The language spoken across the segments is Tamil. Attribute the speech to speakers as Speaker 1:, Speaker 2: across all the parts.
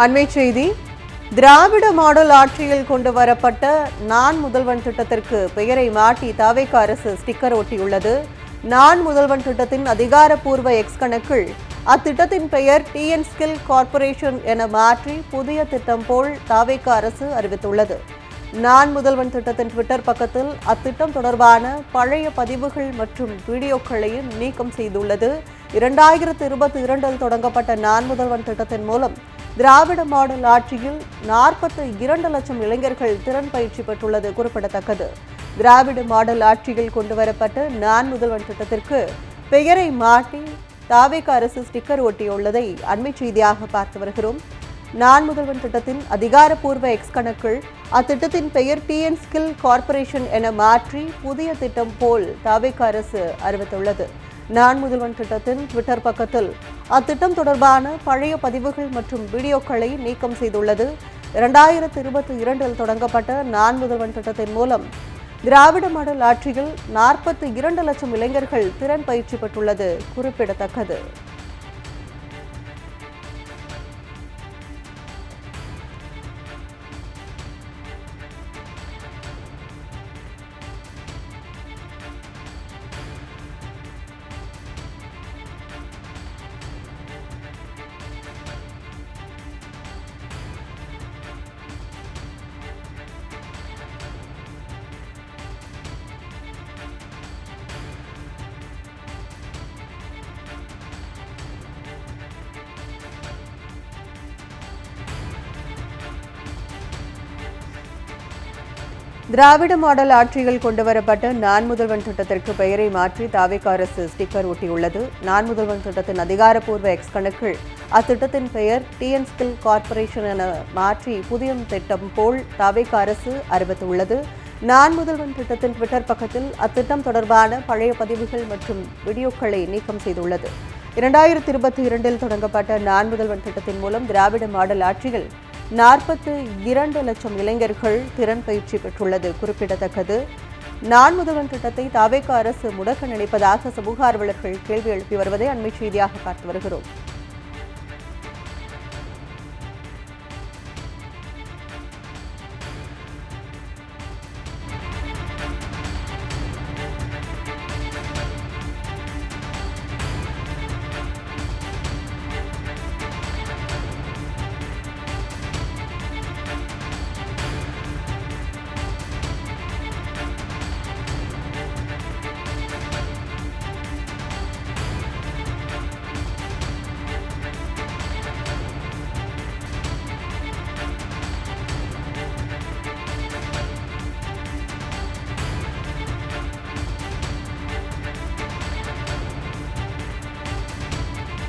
Speaker 1: அண்மை செய்தி. திராவிட மாடல் ஆட்சியில் கொண்டு வரப்பட்ட நான் முதல்வன் திட்டத்திற்கு பெயரை மாற்றி தவேக அரசு ஸ்டிக்கர் ஒட்டியுள்ளது. நான் முதல்வன் திட்டத்தின் அதிகாரப்பூர்வ எக்ஸ் கணக்கில் அத்திட்டத்தின் பெயர் டிஎன் ஸ்கில் கார்ப்பரேஷன் என மாற்றி புதிய திட்டம் போல் தவேக அரசு அறிவித்துள்ளது. நான் முதல்வன் திட்டத்தின் ட்விட்டர் பக்கத்தில் அத்திட்டம் தொடர்பான பழைய பதிவுகள் மற்றும் வீடியோக்களையும் நீக்கம் செய்துள்ளது. 2022 தொடங்கப்பட்ட நான் முதல்வன் திட்டத்தின் மூலம் திராவிட மாடல் ஆட்சியில் 42 லட்சம் இளைஞர்கள் திறன் பயிற்சி பெற்றுள்ளது குறிப்பிடத்தக்கது. திராவிட மாடல் ஆட்சியில் கொண்டுவரப்பட்ட நான் முதல்வன் திட்டத்திற்கு பெயரை மாற்றி தவேக அரசு ஸ்டிக்கர் ஒட்டியுள்ளதை அண்மை செய்தியாக பார்த்து வருகிறோம். நான் முதல்வன் திட்டத்தின் அதிகாரப்பூர்வ எக்ஸ் கணக்கில் அத்திட்டத்தின் பெயர் டிஎன் ஸ்கில் கார்ப்பரேஷன் என மாற்றி புதிய திட்டம் போல் தவேக அரசு அறிவித்துள்ளது. நான் முதல்வன் திட்டத்தின் ட்விட்டர் பக்கத்தில் அத்திட்டம் தொடர்பான பழைய பதிவுகள் மற்றும் வீடியோக்களை நீக்கம் செய்துள்ளது. 2022 தொடங்கப்பட்ட நான் முதல்வன் திட்டத்தின் மூலம் திராவிட மாடல் ஆட்சியில் 42 லட்சம் இளைஞர்கள் திறன் பயிற்சி பெற்றுள்ளது குறிப்பிடத்தக்கது. திராவிட மாடல் ஆட்சியில் கொண்டுவரப்பட்ட நான் முதல்வன் திட்டத்திற்கு பெயரை மாற்றி தவேக அரசு ஸ்டிக்கர் ஒட்டியுள்ளது. நான் முதல்வன் திட்டத்தின் அதிகாரப்பூர்வ எக்ஸ் கணக்கில் அத்திட்டத்தின் பெயர் டிஎன் ஸ்கில் கார்ப்பரேஷன் என மாற்றி புதிய திட்டம் போல் தவேக அரசு அறிவித்துள்ளது. நான் முதல்வன் திட்டத்தின் ட்விட்டர் பக்கத்தில் அத்திட்டம் தொடர்பான பழைய பதிவுகள் மற்றும் வீடியோக்களை நீக்கம் செய்துள்ளது. 2022 தொடங்கப்பட்ட நான் முதல்வன் திட்டத்தின் மூலம் திராவிட மாடல் ஆட்சியில் 42 லட்சம் இளைஞர்கள் திறன் பயிற்சி பெற்றுள்ளது குறிப்பிடத்தக்கது. நான் முதல்வன் திட்டத்தை தவேக அரசு முடக்க நினைப்பதாக சமூக ஆர்வலர்கள் கேள்வி எழுப்பி வருவதை அண்மை செய்தியாக பார்த்து வருகிறோம்.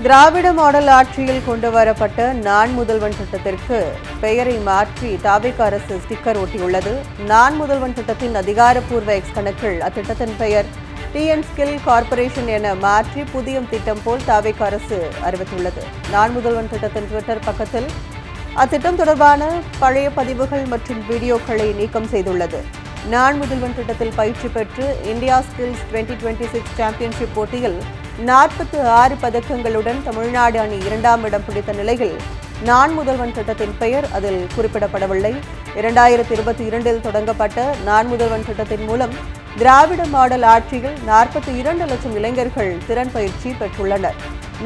Speaker 1: திராவிட மாடல் ஆட்சியில் கொண்டுவரப்பட்ட நான் முதல்வன் திட்டத்திற்கு பெயரை மாற்றி தவேக அரசு ஸ்டிக்கர் ஒட்டியுள்ளது. நான் முதல்வன் திட்டத்தின் அதிகாரப்பூர்வ எக்ஸ் கணக்கில் அத்திட்டத்தின் பெயர் டிஎன் ஸ்கில் கார்ப்பரேஷன் என மாற்றி புதிய திட்டம் போல் தவேக அரசு அறிவித்துள்ளது. நான் முதல்வன் திட்டத்தின் ட்விட்டர் பக்கத்தில் அத்திட்டம் தொடர்பான பழைய பதிவுகள் மற்றும் வீடியோக்களை நீக்கம் செய்துள்ளது. நான் முதல்வன் திட்டத்தில் பயிற்சி பெற்று இந்தியா ஸ்கில்ஸ் 2026 சாம்பியன்ஷிப் போட்டியில் 46 பதக்கங்களுடன் தமிழ்நாடு அணி 2ஆம் இடம் பிடித்த நிலையில் நான் முதல்வன் திட்டத்தின் பெயர் அதில் குறிப்பிடப்படவில்லை. 2022 தொடங்கப்பட்ட நான் முதல்வன் திட்டத்தின் மூலம் திராவிட மாடல் ஆட்சியில் 42 லட்சம் இளைஞர்கள் திறன் பயிற்சி பெற்றுள்ளனர்.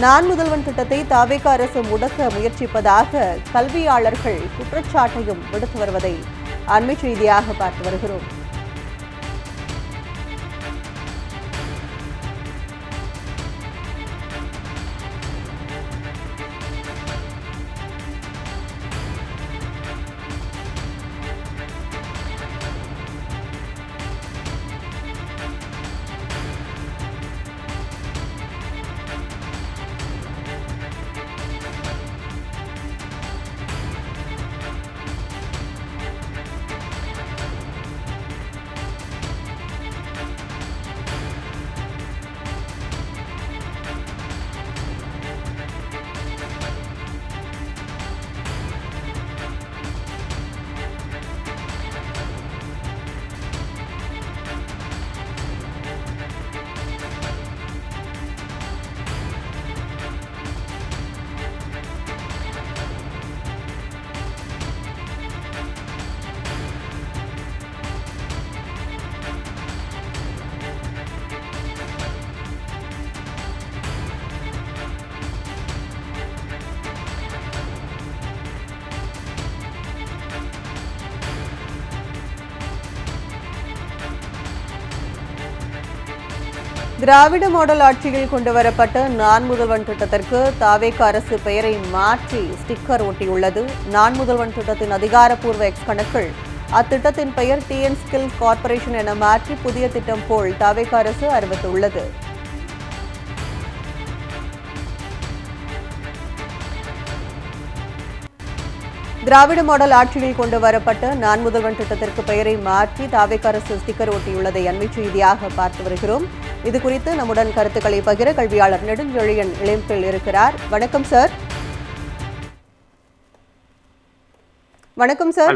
Speaker 1: நான் முதல்வன் திட்டத்தை தவேக அரசு முடக்க முயற்சிப்பதாக கல்வியாளர்கள் குற்றச்சாட்டையும் விடுத்து வருவதை அண்மை செய்தியாக பார்த்து வருகிறோம். திராவிட மாடல் ஆட்சியில் கொண்டு வரப்பட்ட நான் முதல்வன் திட்டத்திற்கு தாவேக அரசு பெயரை மாற்றி ஸ்டிக்கர் ஒட்டியுள்ளது. நான் முதல்வன் திட்டத்தின் அதிகாரப்பூர்வ எக்ஸ் கணக்கில் அத்திட்டத்தின் பெயர் டிஎன் ஸ்கில் கார்ப்பரேஷன் என மாற்றி புதிய திட்டம் போல் தாவேக அரசு அறிவித்துள்ளது. திராவிட மாடல் ஆட்சியில் கொண்டு வரப்பட்ட நான் முதல்வன் திட்டத்திற்கு பெயரை மாற்றி தாவேக அரசு ஸ்டிக்கர் ஒட்டியுள்ளதை அண்மை செய்தியாக பார்த்து வருகிறோம். இது குறித்து நம்முடன் கருத்துக்களை பகிர கல்வியாளர் நெடுஞ்செழியன் இளைம்பில் இருக்கிறார். வணக்கம் சார். வணக்கம் சார்.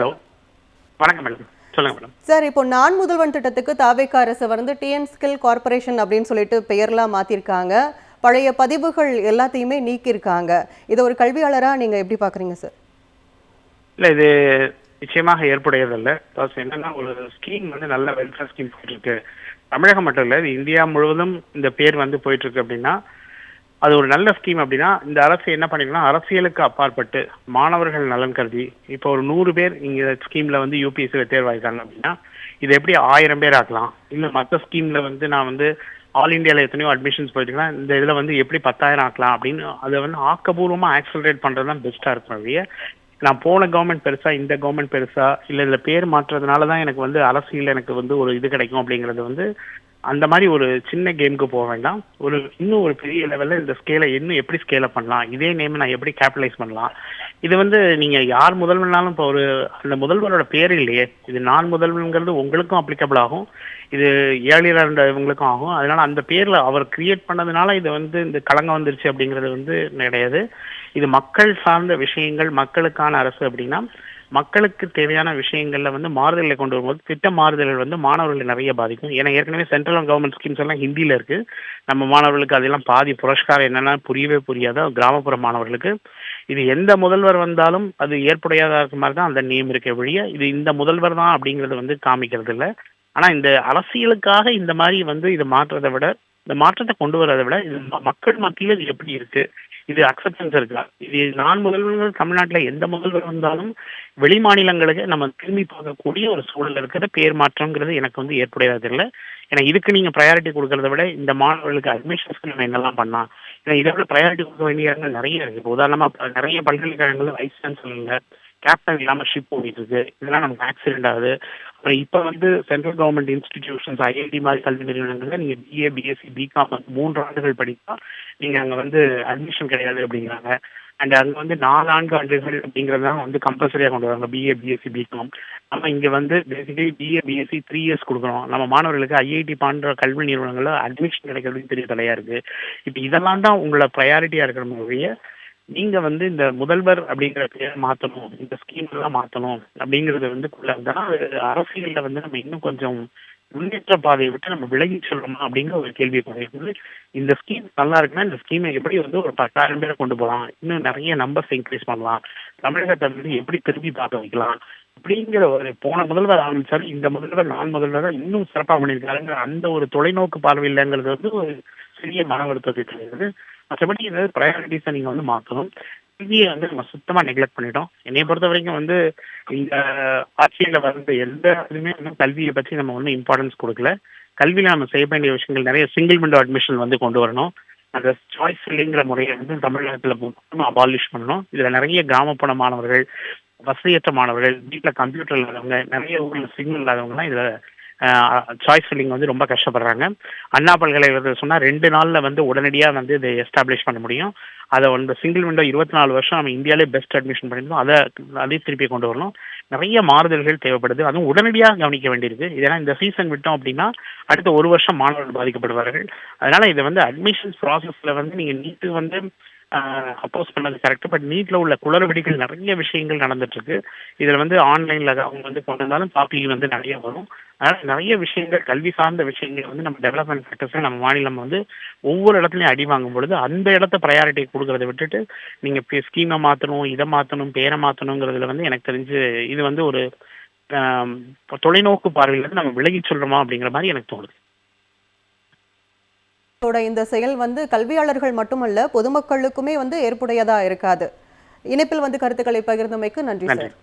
Speaker 2: வணக்கம் மேடம். சொல்லுங்க மேடம்.
Speaker 1: சார், இப்போ நான் முதல்வன் திட்டத்துக்கு தாவேக அரசு டிஎன் ஸ்கில் கார்ப்பரேஷன் அப்படின்னு சொல்லிட்டு பெயர்லாம் மாத்திருக்காங்க. பழைய பதிவுகள் எல்லாத்தையுமே நீக்கியிருக்காங்க. இதை ஒரு கல்வியாளரா நீங்க எப்படி பாக்குறீங்க சார்?
Speaker 2: இல்ல, இது நிச்சயமாக ஏற்புடையதில்ல. என்னன்னா, ஒரு ஸ்கீம் நல்ல வெல்ஃபேர் ஸ்கீம் போயிட்டு இருக்கு. தமிழகம் மட்டும் இல்ல, இது இந்தியா முழுவதும் இந்த பேர் போயிட்டு இருக்கு அப்படின்னா அது ஒரு நல்ல ஸ்கீம். அப்படின்னா இந்த அரசு என்ன பண்ணிக்கலாம், அரசியலுக்கு அப்பாற்பட்டு மாணவர்கள் நலன் கருதி இப்போ ஒரு 100 பேர் இங்க ஸ்கீம்ல யூபிஎஸ்சியில் தேர்வாயிருக்காங்க அப்படின்னா இது எப்படி 1000 பேர் ஆக்கலாம். இல்ல மற்ற ஸ்கீம்ல நான் ஆல் இண்டியாவில் எத்தனையோ அட்மிஷன்ஸ் போயிட்டுருக்கேன், இந்த இதில் எப்படி 10,000 ஆக்கலாம் அப்படின்னு அதை ஆக்கப்பூர்வமாக ஆக்சலரேட் பண்ணுறது தான் பெஸ்ட்டாக இருக்கும். வழிய நான் போன கவர்மெண்ட் பெருசா, இந்த கவர்மெண்ட் பெருசா, இல்லை இதில் பேர் மாற்றுறதுனால தான் எனக்கு அரசியல் எனக்கு ஒரு இது கிடைக்கும் அப்படிங்கிறது அந்த மாதிரி ஒரு சின்ன கேமுக்கு போக வேண்டாம். இன்னும் ஒரு பெரிய லெவலில் இந்த ஸ்கேலை இன்னும் எப்படி ஸ்கேலை பண்ணலாம், இதே நேம் நான் எப்படி கேபிட்டலைஸ் பண்ணலாம். இது நீங்கள் யார் முதல்வனாலும் இப்போ அந்த முதல்வரோட பேர் இல்லையே, இது நான் முதல்வன்கிறது உங்களுக்கும் அப்ளிகபிள் ஆகும், இது ஏழியராக இருந்த இவங்களுக்கும் ஆகும். அதனால அந்த பேரில் அவர் கிரியேட் பண்ணதுனால இது இந்த களங்கம் வந்துருச்சு அப்படிங்கிறது கிடையாது. இது மக்கள் சார்ந்த விஷயங்கள், மக்களுக்கான அரசு அப்படின்னா மக்களுக்கு தேவையான விஷயங்கள்ல மாறுதலை கொண்டு வரும்போது திட்ட மாறுதல்கள் மாணவர்களை நிறைய பாதிக்கும். ஏன்னா ஏற்கனவே சென்ட்ரல் கவர்மெண்ட் ஸ்கீம்ஸ் எல்லாம் ஹிந்தியில இருக்கு. நம்ம மாணவர்களுக்கு அதெல்லாம் பாதி புரஸ்காரம் என்னன்னா புரியவே புரியாத கிராமப்புற மாணவர்களுக்கு இது எந்த முதல்வர் வந்தாலும் அது ஏற்புடையாத மாதிரி தான் அந்த நேம் இருக்க வழிய இது இந்த முதல்வர் தான் அப்படிங்கிறது காமிக்கிறது இல்லை. ஆனா இந்த அரசியலுக்காக இந்த மாதிரி இதை மாற்றதை விட, இந்த மாற்றத்தை கொண்டு வரதை விட இது மக்கள் மத்தியில் இது எப்படி இருக்கு, இது அக்செப்டன்ஸ் இருக்கா, இது நான் முதல்வர்கள் தமிழ்நாட்டில் எந்த முதல்வர் வந்தாலும் வெளி மாநிலங்களுக்கு நம்ம திரும்பி பார்க்கக்கூடிய ஒரு சூழல் இருக்கிற பேர் மாற்றம்ங்கிறது எனக்கு ஏற்புடையது இல்லை. ஏன்னா இதுக்கு நீங்க ப்ரையாரிட்டி கொடுக்கறத விட இந்த மாணவர்களுக்கு அட்மிஷன்ஸ்க்கு நம்ம என்னெல்லாம் பண்ணலாம், ஏன்னா இதை விட ப்ரையாரிட்டி கொடுக்க வேண்டிய இடங்கள் நிறைய இருக்கு. இப்போ உதாரணமா நிறைய பல்கலைக்கழகங்கள் வைஸ் சான்சலர் கேப்டன் இல்லாமல் ஷிப் ஓடிட்டு இருக்கு. இதெல்லாம் நமக்கு ஆக்சிடென்ட் ஆகுது. அப்புறம் இப்போ சென்ட்ரல் கவர்மெண்ட் இன்ஸ்டிடியூஷன்ஸ் ஐஐடி மாதிரி கல்வி நிறுவனங்கள்ல நீங்க பிஏ பிஎஸ்சி பிகாம் 3 ஆண்டுகள் படித்தா நீங்க அங்க அட்மிஷன் கிடையாது அப்படிங்கிறாங்க. அண்ட் அங்கே 4 ஆண்டுகள் அப்படிங்கிறத கம்பல்சரியாக கொண்டு வராங்க பிஏ பிஎஸ்சி பிகாம். நம்ம இங்கே பேசிக்கலி பிஏ பிஎஸ்சி 3 இயர்ஸ் கொடுக்குறோம். நம்ம மாணவர்களுக்கு ஐஐடி போன்ற கல்வி நிறுவனங்களில் அட்மிஷன் கிடைக்கிறதுக்கு பெரிய தலையா இருக்கு. இப்போ இதெல்லாம் தான் உங்களோட ப்ரையாரிட்டியா இருக்கிற மாதிரியே நீங்க இந்த முதல்வர் அப்படிங்கிற பேரை மாற்றணும், இந்த ஸ்கீம் எல்லாம் மாற்றணும் அப்படிங்கிறது அரசியல்ல நம்ம இன்னும் கொஞ்சம் முன்னேற்ற பாதையை விட்டு நம்ம விலகி சொல்றோமா அப்படிங்கிற ஒரு கேள்வி பதிவு. இந்த ஸ்கீம் நல்லா இருக்குன்னா இந்த ஸ்கீமை எப்படி ஒரு 10,000 பேரை கொண்டு போகலாம், இன்னும் நிறைய நம்பர்ஸ் இன்க்ரீஸ் பண்ணலாம், தமிழகத்தை எப்படி திரும்பி பார்க்க வைக்கலாம் அப்படிங்கிற ஒரு போன முதல்வர் ஆரம்பிச்சாரு, இந்த முதல்வர் நான் முதல்வர் இன்னும் சிறப்பாக பண்ணியிருக்காருங்கிற அந்த ஒரு தொலைநோக்கு பார்வையில்லைங்கிறது ஒரு சிறிய மன வருத்தத்தை தெரியுது. மற்றபடி இந்த ப்ரையாரிட்டிஸை நீங்க மாற்றணும். கல்வியை நம்ம சுத்தமா நெக்லெக்ட் பண்ணிட்டோம். என்னைய பொறுத்த வரைக்கும் இந்த ஆட்சியில எந்த இதுவுமே கல்வியை பற்றி நம்ம இம்பார்ட்டன்ஸ் கொடுக்கல. கல்வியில நம்ம செய்ய வேண்டிய விஷயங்கள் நிறைய சிங்கிள் விண்டோ அட்மிஷன் கொண்டு வரணும். அந்த சாய்ஸ் ஃபில்லிங்கிற முறையை தமிழகத்துல மொத்தமாக அபாலிஷ் பண்ணணும். இதுல நிறைய கிராமப்புற மாணவர்கள், வசதியற்ற மாணவர்கள், வீட்டில் கம்ப்யூட்டர் இல்லாதவங்க, நிறைய ஊர்ல சிக்னல் இல்லாதவங்கலாம் இதுல சாய்ஸ் ஃபில்லிங் ரொம்ப கஷ்டப்படுறாங்க. அண்ணா பல்கலைக்கழகத்தில் சொன்னா 2 நாள்ல உடனடியாக இதை எஸ்டாப்ளிஷ் பண்ண முடியும். அதை சிங்கிள் விண்டோ 24 வருஷம் நம்ம இந்தியாவிலே பெஸ்ட் அட்மிஷன் பண்ணியிருந்தோம். அதை திருப்பி கொண்டு வரணும். நிறைய மாறுதல்கள் தேவைப்படுது, அதுவும் உடனடியாக கவனிக்க வேண்டியிருக்கு. இதெல்லாம் இந்த சீசன் விட்டோம் அப்படின்னா அடுத்த 1 வருஷம் மாணவர்கள் பாதிக்கப்படுவார்கள். அதனால இதை அட்மிஷன்ஸ் ப்ராசஸ்ல நீங்க நீட்டு அப்போஸ் பண்ணது கரெக்ட். பட் நீட்ல உள்ள குளறுபடிகள் நிறைய விஷயங்கள் நடந்துட்டு இருக்கு. இதுல ஆன்லைன்ல அவங்க கொண்டு வந்தாலும் காப்பி நிறைய வரும். அதனால நிறைய விஷயங்கள் கல்வி சார்ந்த விஷயங்கள் நம்ம டெவலப்மெண்ட் ஃபேக்டர்ஸ் நம்ம மாநிலம் ஒவ்வொரு இடத்துலையும் அடி வாங்கும் பொழுது அந்த இடத்த ப்ரையாரிட்டி கொடுக்கறத விட்டுட்டு நீங்க ஸ்கீமை மாற்றணும், இதை மாற்றணும், பேரை மாற்றணுங்கிறதுல எனக்கு தெரிஞ்சு இது ஒரு தொலைநோக்கு பார்வையிலிருந்து நம்ம விலகி சொல்றோமா அப்படிங்கிற மாதிரி எனக்கு தோணுது.
Speaker 1: இந்த செயல் கல்வியாளர்கள் மட்டுமல்ல பொதுமக்களுக்குமே ஏற்புடையதா இருக்காது. இணைப்பில் கருத்துக்களை பகிர்ந்தமைக்கு நன்றி சார்.